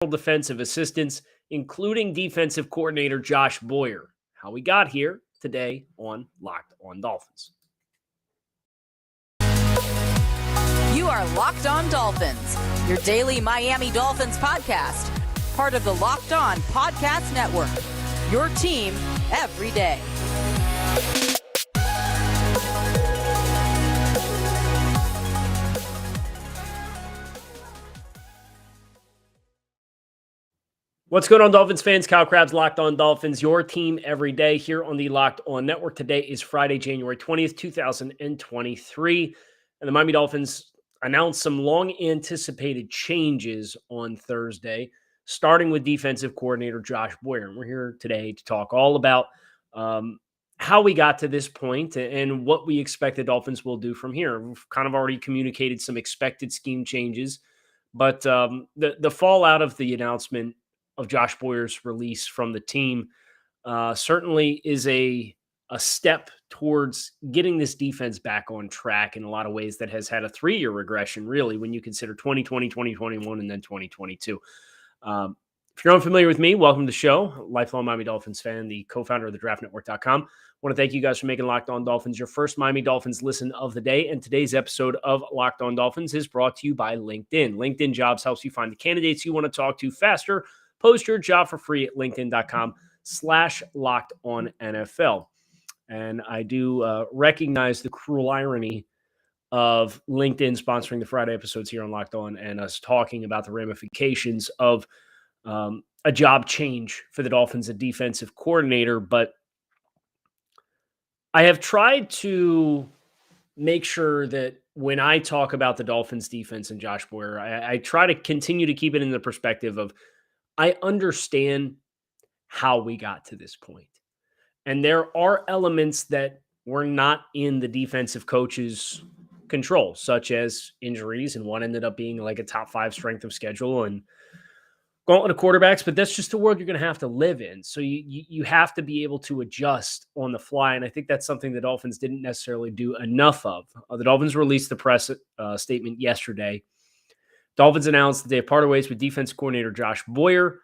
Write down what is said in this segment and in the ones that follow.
defensive assistants, including defensive coordinator Josh Boyer. How we got here today on Locked On Dolphins. You are Locked On Dolphins, your daily Miami Dolphins podcast, part of the Locked On Podcast Network, your team every day. What's going on, Dolphins fans? Kyle Krabs, Locked On Dolphins, your team every day here on the Locked On Network. Today is Friday, January 20th, 2023, and the Miami Dolphins announced some long-anticipated changes on Thursday, starting with defensive coordinator Josh Boyer. And we're here today to talk all about how we got to this point and what we expect the Dolphins will do from here. We've kind of already communicated some expected scheme changes, but the fallout of the announcement of Josh Boyer's release from the team certainly is a step towards getting this defense back on track in a lot of ways that has had a 3-year regression, really, when you consider 2020, 2021, and then 2022. If you're unfamiliar with me, welcome to the show. Lifelong Miami Dolphins fan, the co-founder of the draftnetwork.com. I want to thank you guys for making Locked On Dolphins your first Miami Dolphins listen of the day. And today's episode of Locked On Dolphins is brought to you by LinkedIn. LinkedIn Jobs helps you find the candidates you want to talk to faster. Post your job for free at linkedin.com/LockedOnNFL. And I do recognize the cruel irony of LinkedIn sponsoring the Friday episodes here on Locked On and us talking about the ramifications of a job change for the Dolphins, a defensive coordinator. But I have tried to make sure that when I talk about the Dolphins defense and Josh Boyer, I try to continue to keep it in the perspective of I understand how we got to this point. And there are elements that were not in the defensive coach's control, such as injuries, and one ended up being like a top 5 strength of schedule and gauntlet of quarterbacks, but that's just the world you're going to have to live in. So you have to be able to adjust on the fly, and I think that's something the Dolphins didn't necessarily do enough of. The Dolphins released the press statement yesterday. Dolphins announced that they have parted ways with defense coordinator Josh Boyer.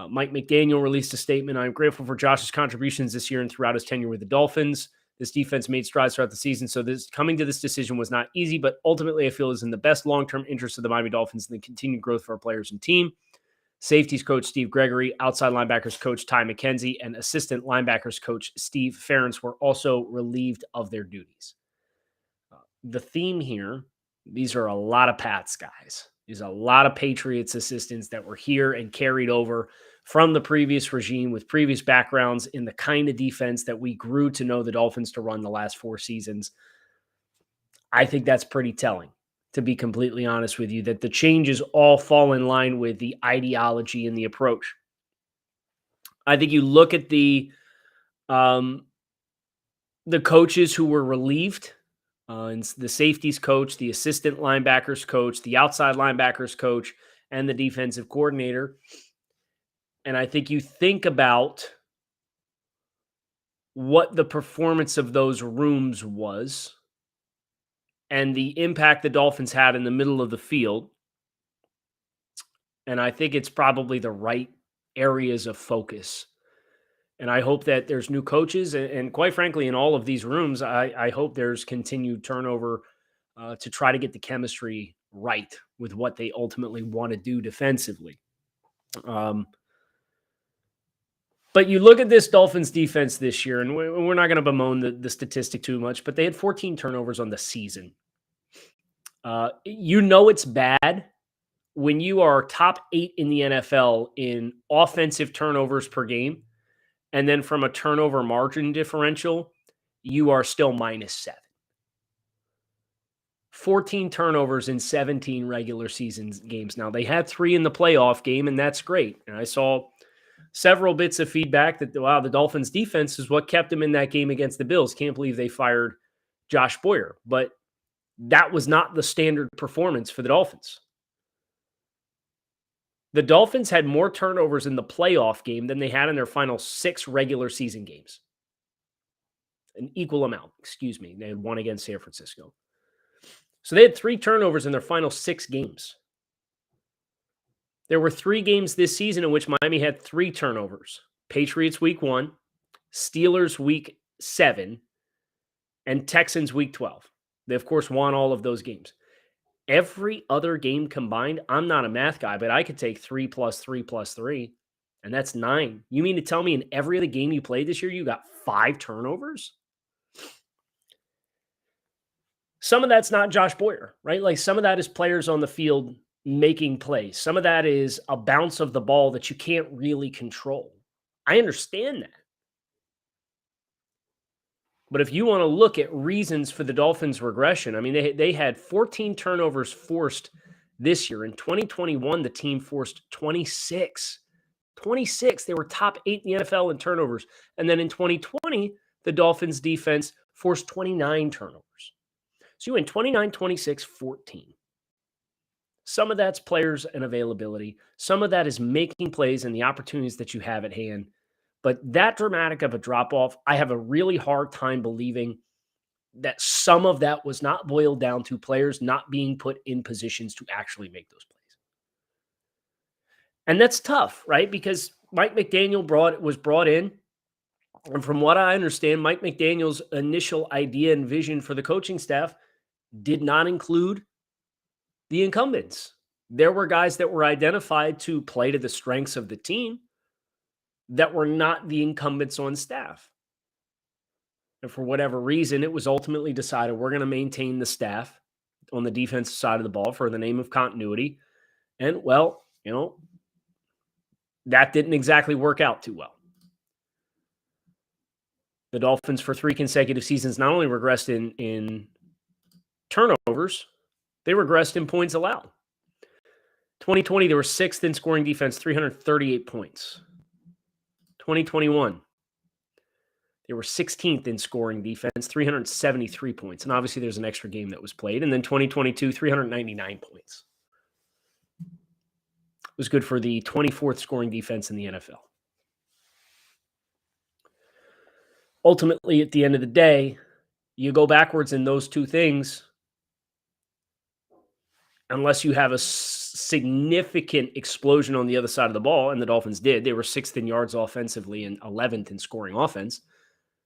Mike McDaniel released a statement. I'm grateful for Josh's contributions this year and throughout his tenure with the Dolphins. This defense made strides throughout the season, so coming to this decision was not easy, but ultimately I feel is in the best long-term interest of the Miami Dolphins and the continued growth for our players and team. Safeties coach Steve Gregory, outside linebackers coach Ty McKenzie, and assistant linebackers coach Steve Ferentz were also relieved of their duties. The theme here, these are a lot of Pats guys. There's a lot of Patriots assistants that were here and carried over from the previous regime with previous backgrounds in the kind of defense that we grew to know the Dolphins to run the last 4 seasons. I think that's pretty telling, to be completely honest with you, that the changes all fall in line with the ideology and the approach. I think you look at the coaches who were relieved, and the safeties coach, the assistant linebackers coach, the outside linebackers coach, and the defensive coordinator. And I think you think about what the performance of those rooms was and the impact the Dolphins had in the middle of the field. And I think it's probably the right areas of focus. And I hope that there's new coaches. And quite frankly, in all of these rooms, I hope there's continued turnover to try to get the chemistry right with what they ultimately want to do defensively. But you look at this Dolphins defense this year, and we're not going to bemoan the statistic too much, but they had 14 turnovers on the season. It's bad when you are top 8 in the NFL in offensive turnovers per game. And then from a turnover margin differential, you are still -7. 14 turnovers in 17 regular season games. Now, they had 3 in the playoff game, and that's great. And I saw several bits of feedback that, wow, the Dolphins defense is what kept them in that game against the Bills. Can't believe they fired Josh Boyer. But that was not the standard performance for the Dolphins. The Dolphins had more turnovers in the playoff game than they had in their final 6 regular season games. An equal amount, excuse me. They had 1 against San Francisco. So they had 3 turnovers in their final 6 games. There were 3 games this season in which Miami had 3 turnovers. Patriots week 1, Steelers week 7, and Texans week 12. They, of course, won all of those games. Every other game combined, I'm not a math guy, but I could take 3 plus 3 plus 3, and that's 9. You mean to tell me in every other game you played this year, you got 5 turnovers? Some of that's not Josh Boyer, right? Like some of that is players on the field making plays. Some of that is a bounce of the ball that you can't really control. I understand that. But if you want to look at reasons for the Dolphins' regression, I mean, they had 14 turnovers forced this year. In 2021, the team forced 26. 26. They were top 8 in the NFL in turnovers. And then in 2020, the Dolphins' defense forced 29 turnovers. So you went 29, 26, 14. Some of that's players and availability. Some of that is making plays and the opportunities that you have at hand. But that dramatic of a drop-off, I have a really hard time believing that some of that was not boiled down to players not being put in positions to actually make those plays. And that's tough, right? Because Mike McDaniel was brought in. And from what I understand, Mike McDaniel's initial idea and vision for the coaching staff did not include the incumbents. There were guys that were identified to play to the strengths of the team that were not the incumbents on staff. And for whatever reason, it was ultimately decided we're going to maintain the staff on the defensive side of the ball for the name of continuity. And, well, that didn't exactly work out too well. The Dolphins for 3 consecutive seasons not only regressed in turnovers, they regressed in points allowed. 2020, they were 6th in scoring defense, 338 points. 2021, they were 16th in scoring defense, 373 points. And obviously there's an extra game that was played. And then 2022, 399 points. It was good for the 24th scoring defense in the NFL. Ultimately, at the end of the day, you go backwards in those 2 things unless you have a significant explosion on the other side of the ball, and the Dolphins did. They were 6th in yards offensively and 11th in scoring offense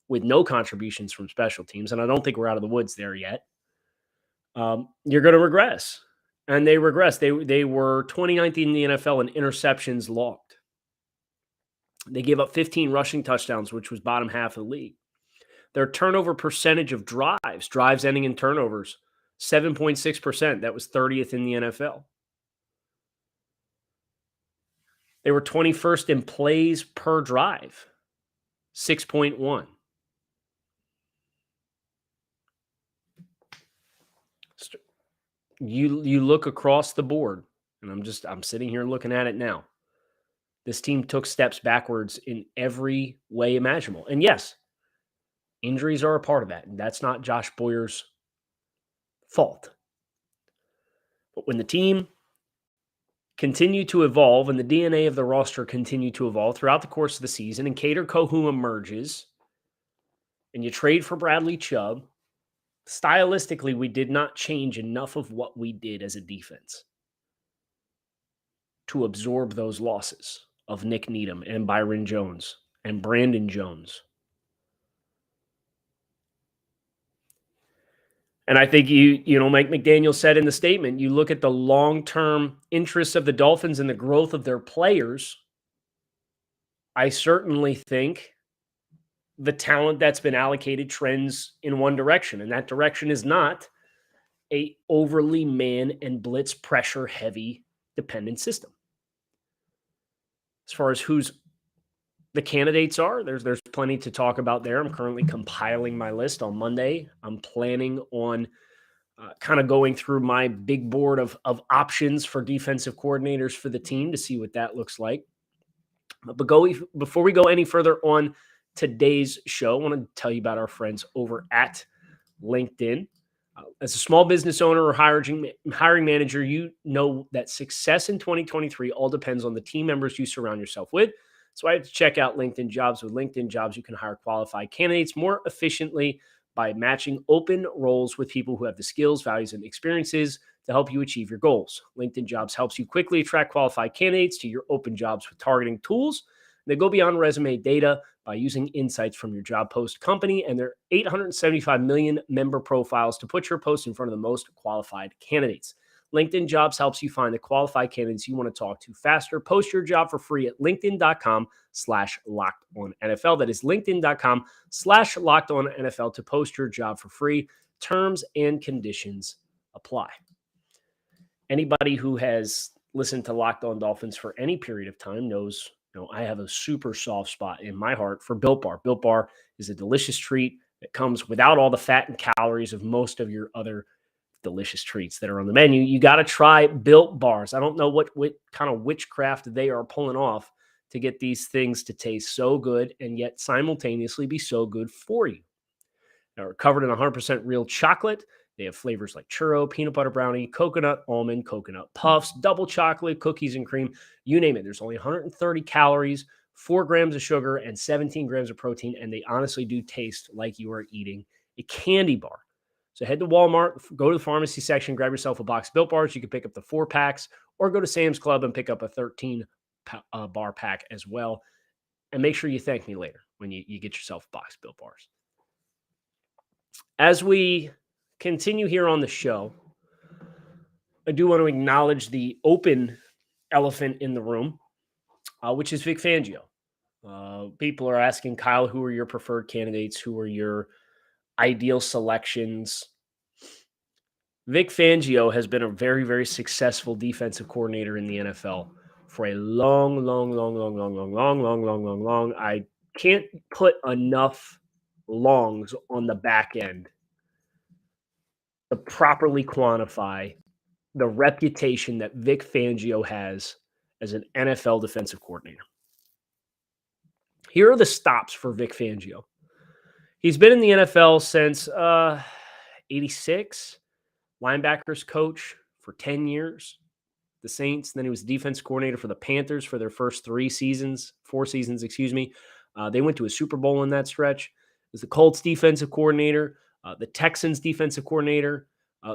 with no contributions from special teams, and I don't think we're out of the woods there yet. You're going to regress, and they regressed. They were 29th in the NFL in interceptions logged. They gave up 15 rushing touchdowns, which was bottom half of the league. Their turnover percentage of drives ending in turnovers, 7.6%. That was 30th in the NFL. They were 21st in plays per drive, 6.1. You look across the board, and I'm sitting here looking at it now. This team took steps backwards in every way imaginable. And yes, injuries are a part of that, and that's not Josh Boyer's fault. But when the team continued to evolve and the DNA of the roster continued to evolve throughout the course of the season, and Kader Kohou emerges, and you trade for Bradley Chubb, stylistically, we did not change enough of what we did as a defense to absorb those losses of Nick Needham and Byron Jones and Brandon Jones. And I think Mike McDaniel said in the statement, you look at the long-term interests of the Dolphins and the growth of their players, I certainly think the talent that's been allocated trends in one direction, and that direction is not a overly man and blitz pressure heavy dependent system. As far as who's the candidates are, there's plenty to talk about there. I'm currently compiling my list on Monday. I'm planning on kind of going through my big board of options for defensive coordinators for the team to see what that looks like. But before we go any further on today's show, I want to tell you about our friends over at LinkedIn. As a small business owner or hiring manager, you know that success in 2023 all depends on the team members you surround yourself with. So I had to check out LinkedIn Jobs. With LinkedIn Jobs, you can hire qualified candidates more efficiently by matching open roles with people who have the skills, values, and experiences to help you achieve your goals. LinkedIn Jobs helps you quickly attract qualified candidates to your open jobs with targeting tools. They go beyond resume data by using insights from your job post company and their 875 million member profiles to put your post in front of the most qualified candidates. LinkedIn Jobs helps you find the qualified candidates you want to talk to faster. Post your job for free at linkedin.com/lockedonNFL. That is linkedin.com/lockedonNFL to post your job for free. Terms and conditions apply. Anybody who has listened to Locked On Dolphins for any period of time knows, I have a super soft spot in my heart for Built Bar. Built Bar is a delicious treat that comes without all the fat and calories of most of your other delicious treats that are on the menu. You got to try Built Bars. I don't know what kind of witchcraft they are pulling off to get these things to taste so good and yet simultaneously be so good for you. They're covered in 100% real chocolate. They have flavors like churro, peanut butter brownie, coconut, almond, coconut puffs, double chocolate, cookies and cream, you name it. There's only 130 calories, 4 grams of sugar, and 17 grams of protein, and they honestly do taste like you are eating a candy bar. So head to Walmart, go to the pharmacy section, grab yourself a box of Built Bars. You can pick up the 4 packs, or go to Sam's Club and pick up a 13 bar pack as well. And make sure you thank me later when you get yourself a box of Built Bars. As we continue here on the show, I do want to acknowledge the open elephant in the room, which is Vic Fangio. People are asking, Kyle, who are your preferred candidates? Who are your ideal selections? Vic Fangio has been a very, very successful defensive coordinator in the NFL for a long. I can't put enough longs on the back end to properly quantify the reputation that Vic Fangio has as an NFL defensive coordinator. Here are the stops for Vic Fangio. He's been in the NFL since 86, linebackers coach for 10 years, the Saints. Then he was defense coordinator for the Panthers for their first 4 seasons. They went to a Super Bowl in that stretch. He was the Colts defensive coordinator, the Texans defensive coordinator,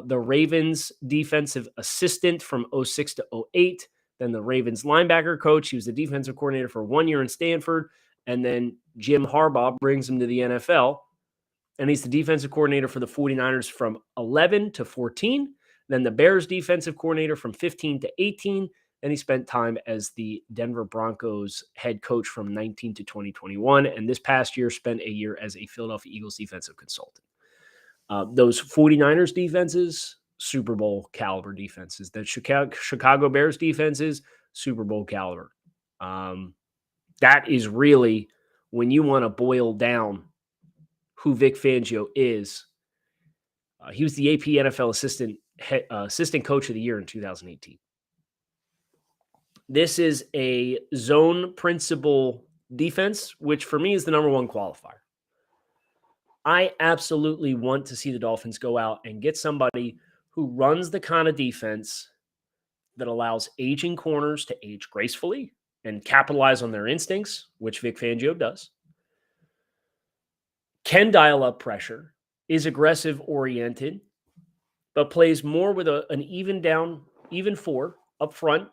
the Ravens defensive assistant from 06 to 08, then the Ravens linebacker coach. He was the defensive coordinator for 1 year in Stanford, and then Jim Harbaugh brings him to the NFL, and he's the defensive coordinator for the 49ers from 11 to 14, then the Bears defensive coordinator from 15 to 18, and he spent time as the Denver Broncos head coach from 19 to 2021, and this past year spent a year as a Philadelphia Eagles defensive consultant. Those 49ers defenses, Super Bowl caliber defenses. The Chicago Bears defenses, Super Bowl caliber. That is really, when you want to boil down who Vic Fangio is. He was the AP NFL assistant coach of the year in 2018. This is a zone principle defense, which for me is the number one qualifier. I absolutely want to see the Dolphins go out and get somebody who runs the kind of defense that allows aging corners to age gracefully and capitalize on their instincts, which Vic Fangio does, can dial up pressure, is aggressive oriented, but plays more with an even 4 up front,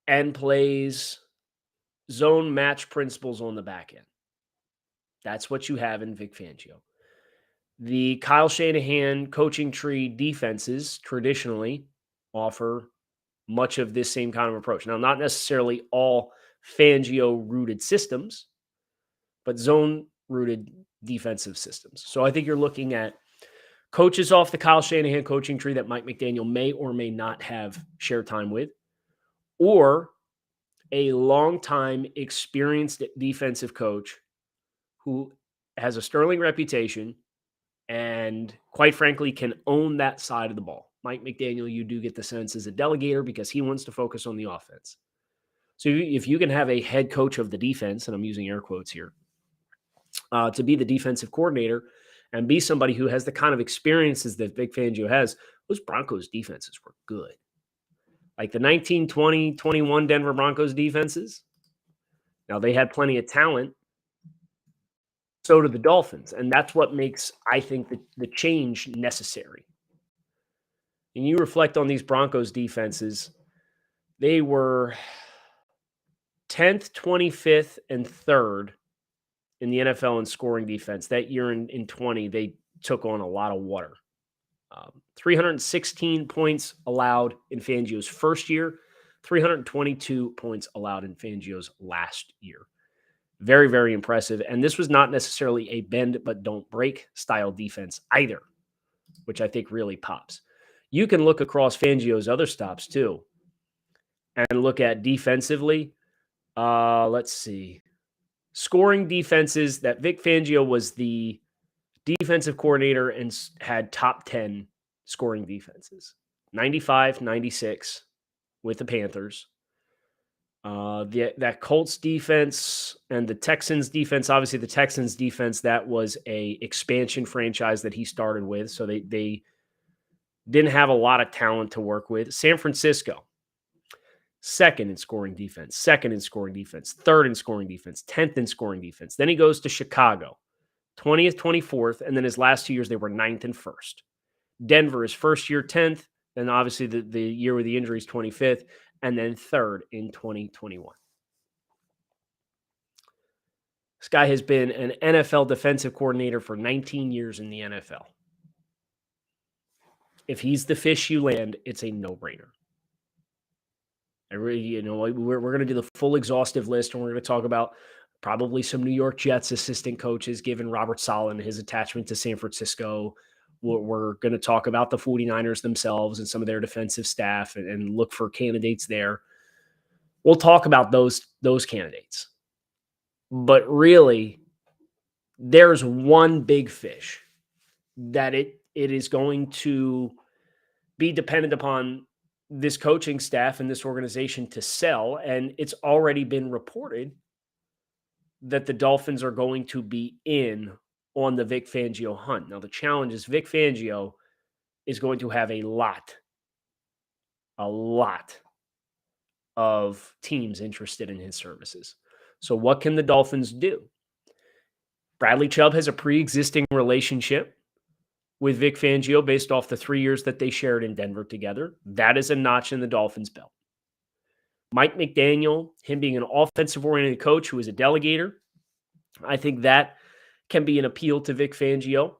and plays zone match principles on the back end. That's what you have in Vic Fangio. The Kyle Shanahan coaching tree defenses traditionally offer much of this same kind of approach. Now, not necessarily all Fangio-rooted systems, but zone-rooted defensive systems. So I think you're looking at coaches off the Kyle Shanahan coaching tree that Mike McDaniel may or may not have shared time with, or a long-time experienced defensive coach who has a sterling reputation and, quite frankly, can own that side of the ball. Mike McDaniel, you do get the sense, is a delegator because he wants to focus on the offense. So if you can have a head coach of the defense, and I'm using air quotes here, to be the defensive coordinator and be somebody who has the kind of experiences that Vic Fangio has, those Broncos defenses were good. Like the 1920-21 Denver Broncos defenses. Now, they had plenty of talent. So do the Dolphins. And that's what makes, I think, the change necessary. and you reflect on these Broncos defenses, they were 10th, 25th, and 3rd in the NFL in scoring defense. That year in 20, they took on a lot of water. 316 points allowed in Fangio's first year, 322 points allowed in Fangio's last year. Very, very impressive. And this was not necessarily a bend but don't break style defense either, which I think really pops. You can look across Fangio's other stops too and look at defensively. Let's see. Scoring defenses that Vic Fangio was the defensive coordinator and had top 10 scoring defenses. 95, 96 with the Panthers. That Colts defense and the Texans defense, obviously the Texans defense, that was a expansion franchise that he started with. So they didn't have a lot of talent to work with. San Francisco, second in scoring defense, third in scoring defense, 10th in scoring defense. Then he goes to Chicago, 20th, 24th, and then his last 2 years, they were 9th and 1st. Denver, his first year, 10th, and obviously the year with the injuries, 25th, and then 3rd in 2021. This guy has been an NFL defensive coordinator for 19 years in the NFL. If he's the fish you land, it's a no-brainer. We're going to do the full exhaustive list, and we're going to talk about probably some New York Jets assistant coaches, given Robert Saleh and his attachment to San Francisco. We're going to talk about the 49ers themselves and some of their defensive staff and look for candidates there. We'll talk about those candidates. But really, there's one big fish that it is going to be dependent upon this coaching staff and this organization to sell. And it's already been reported that the Dolphins are going to be in on the Vic Fangio hunt. Now, the challenge is Vic Fangio is going to have a lot of teams interested in his services. So what can the Dolphins do? Bradley Chubb has a pre-existing relationship with Vic Fangio based off the 3 years that they shared in Denver together. That is a notch in the Dolphins' belt. Mike McDaniel, him being an offensive-oriented coach who is a delegator, I think that can be an appeal to Vic Fangio.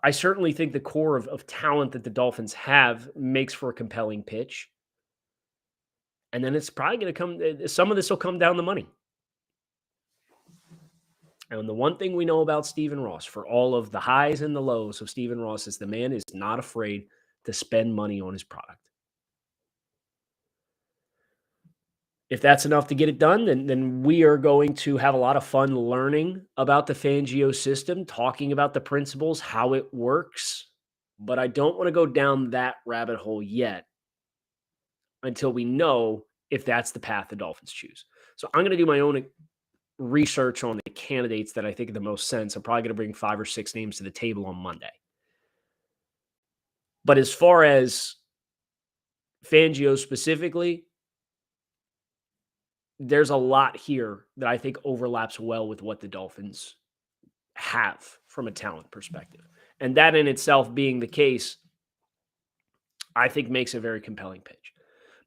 I certainly think the core of talent that the Dolphins have makes for a compelling pitch. And then it's probably going to come, some of this will come down the money. And the one thing we know about Stephen Ross, for all of the highs and the lows of Stephen Ross, is the man is not afraid to spend money on his product. If that's enough to get it done, then we are going to have a lot of fun learning about the Fangio system, talking about the principles, how it works. But I don't want to go down that rabbit hole yet until we know if that's the path the Dolphins choose. So I'm going to do my own research on the candidates that I think are the most sense. I'm probably going to bring 5 or 6 names to the table on Monday. But as far as Fangio specifically, there's a lot here that I think overlaps well with what the Dolphins have from a talent perspective. And that in itself being the case, I think makes a very compelling pitch.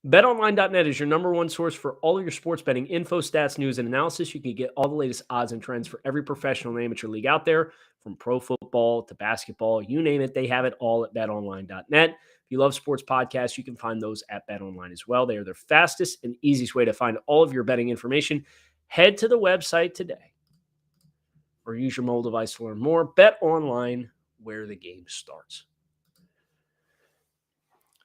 BetOnline.net is your number one source for all of your sports betting info, stats, news, and analysis. You can get all the latest odds and trends for every professional and amateur league out there, from pro football to basketball, you name it, they have it all at BetOnline.net. If you love sports podcasts, you can find those at BetOnline as well. They are the fastest and easiest way to find all of your betting information. Head to the website today or use your mobile device to learn more. BetOnline, where the game starts.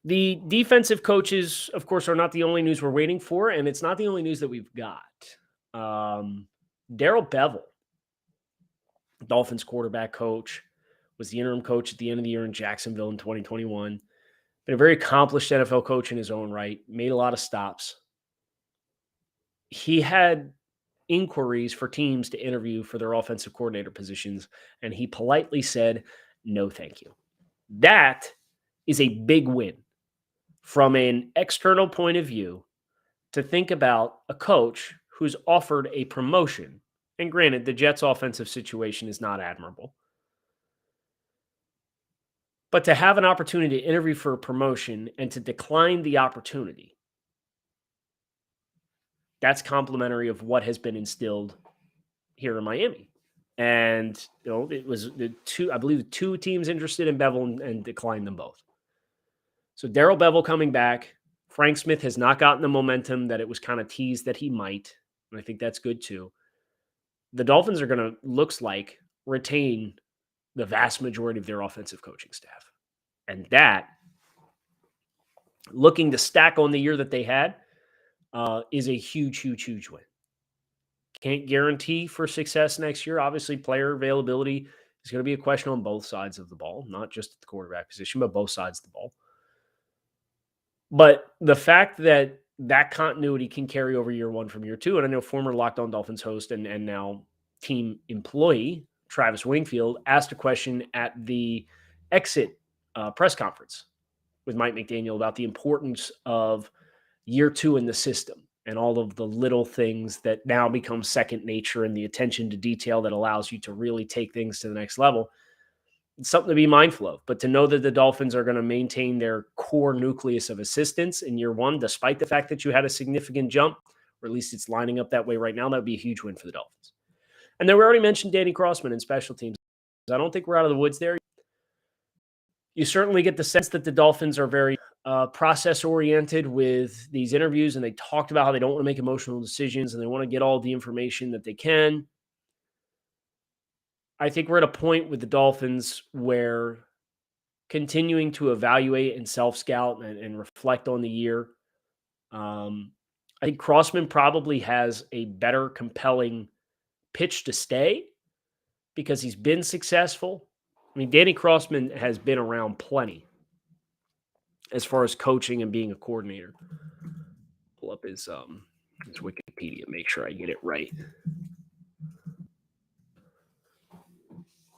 The defensive coaches, of course, are not the only news we're waiting for, and it's not the only news that we've got. Darrell Bevell, Dolphins quarterback coach, was the interim coach at the end of the year in Jacksonville in 2021. Been a very accomplished NFL coach in his own right, made a lot of stops. He had inquiries for teams to interview for their offensive coordinator positions, and he politely said, no, thank you. That is a big win from an external point of view to think about a coach who's offered a promotion. And granted, the Jets' offensive situation is not admirable. But to have an opportunity to interview for a promotion and to decline the opportunity, that's complimentary of what has been instilled here in Miami. And it was I believe two teams interested in Bevel and declined them both. So Darrell Bevel coming back. Frank Smith has not gotten the momentum that it was kind of teased that he might. And I think that's good too. The Dolphins are going to, looks like, retain the vast majority of their offensive coaching staff. And that, looking to stack on the year that they had, is a huge, huge, huge win. Can't guarantee for success next year. Obviously, player availability is going to be a question on both sides of the ball, not just at the quarterback position, but both sides of the ball. But the fact that that continuity can carry over year one from year two, and I know former Locked On Dolphins host and now team employee Travis Wingfield asked a question at the exit press conference with Mike McDaniel about the importance of year two in the system and all of the little things that now become second nature and the attention to detail that allows you to really take things to the next level. It's something to be mindful of, but to know that the Dolphins are going to maintain their core nucleus of assistance in year one, despite the fact that you had a significant jump, or at least it's lining up that way right now, that would be a huge win for the Dolphins. And then we already mentioned Danny Crossman in special teams. I don't think we're out of the woods there. You certainly get the sense that the Dolphins are very process-oriented with these interviews, and they talked about how they don't want to make emotional decisions and they want to get all the information that they can. I think we're at a point with the Dolphins where continuing to evaluate and self-scout and reflect on the year, I think Crossman probably has a better, compelling pitch to stay because he's been successful. I mean, Danny Crossman has been around plenty as far as coaching and being a coordinator. Pull up his Wikipedia, make sure I get it right.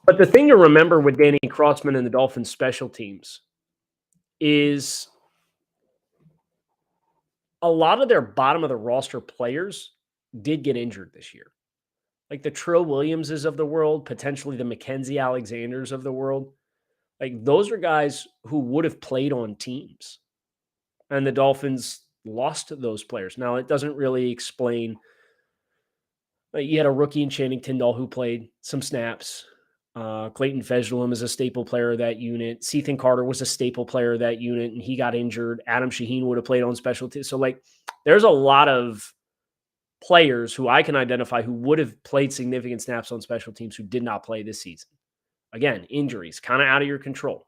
But the thing to remember with Danny Crossman and the Dolphins special teams is a lot of their bottom of the roster players did get injured this year. Like the Trill Williamses of the world, potentially the Mackenzie Alexanders of the world. Like those are guys who would have played on teams. And the Dolphins lost those players. Now, it doesn't really explain. You had a rookie in Channing Tindall who played some snaps. Clayton Fejedelem is a staple player of that unit. Cethan Carter was a staple player of that unit, and he got injured. Adam Shaheen would have played on special teams. So, there's a lot of players who I can identify who would have played significant snaps on special teams who did not play this season. Again, injuries, kind of out of your control.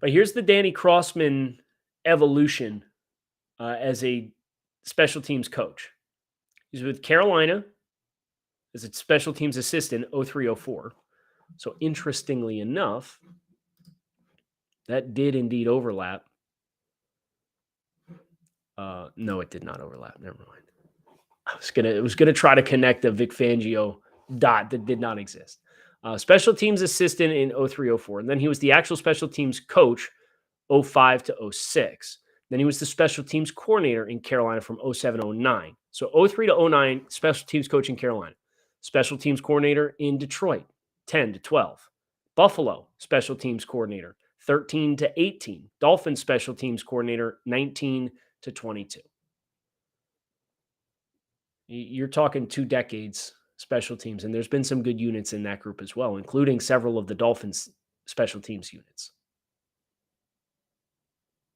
But here's the Danny Crossman evolution as a special teams coach. He's with Carolina as a special teams assistant, 0304. So interestingly enough, that did indeed overlap. No, it did not overlap. Never mind. I was gonna try to connect the Vic Fangio dot that did not exist. Special teams assistant in 0304. And then he was the actual special teams coach 05 to 06. Then he was the special teams coordinator in Carolina from 07-09. So 03 to 09, special teams coach in Carolina. Special teams coordinator in Detroit, 10 to 12. Buffalo, special teams coordinator, 13 to 18. Dolphins special teams coordinator, 19 to 22. You're talking 2 decades special teams, and there's been some good units in that group as well, including several of the Dolphins special teams units.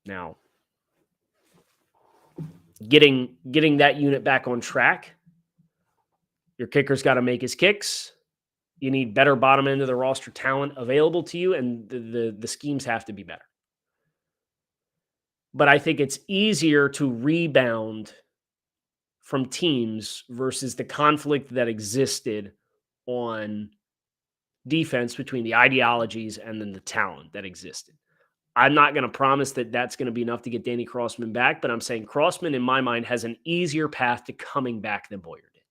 Now, getting that unit back on track, your kicker's got to make his kicks. You need better bottom end of the roster talent available to you, and the schemes have to be better. But I think it's easier to rebound from teams versus the conflict that existed on defense between the ideologies and then the talent that existed. I'm not going to promise that that's going to be enough to get Danny Crossman back, but I'm saying Crossman, in my mind, has an easier path to coming back than Boyer did.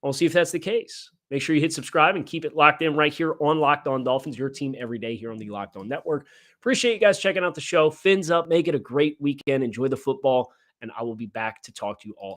We'll see if that's the case. Make sure you hit subscribe and keep it locked in right here on Locked On Dolphins, your team every day here on the Locked On Network. Appreciate you guys checking out the show. Fins up. Make it a great weekend. Enjoy the football, and I will be back to talk to you all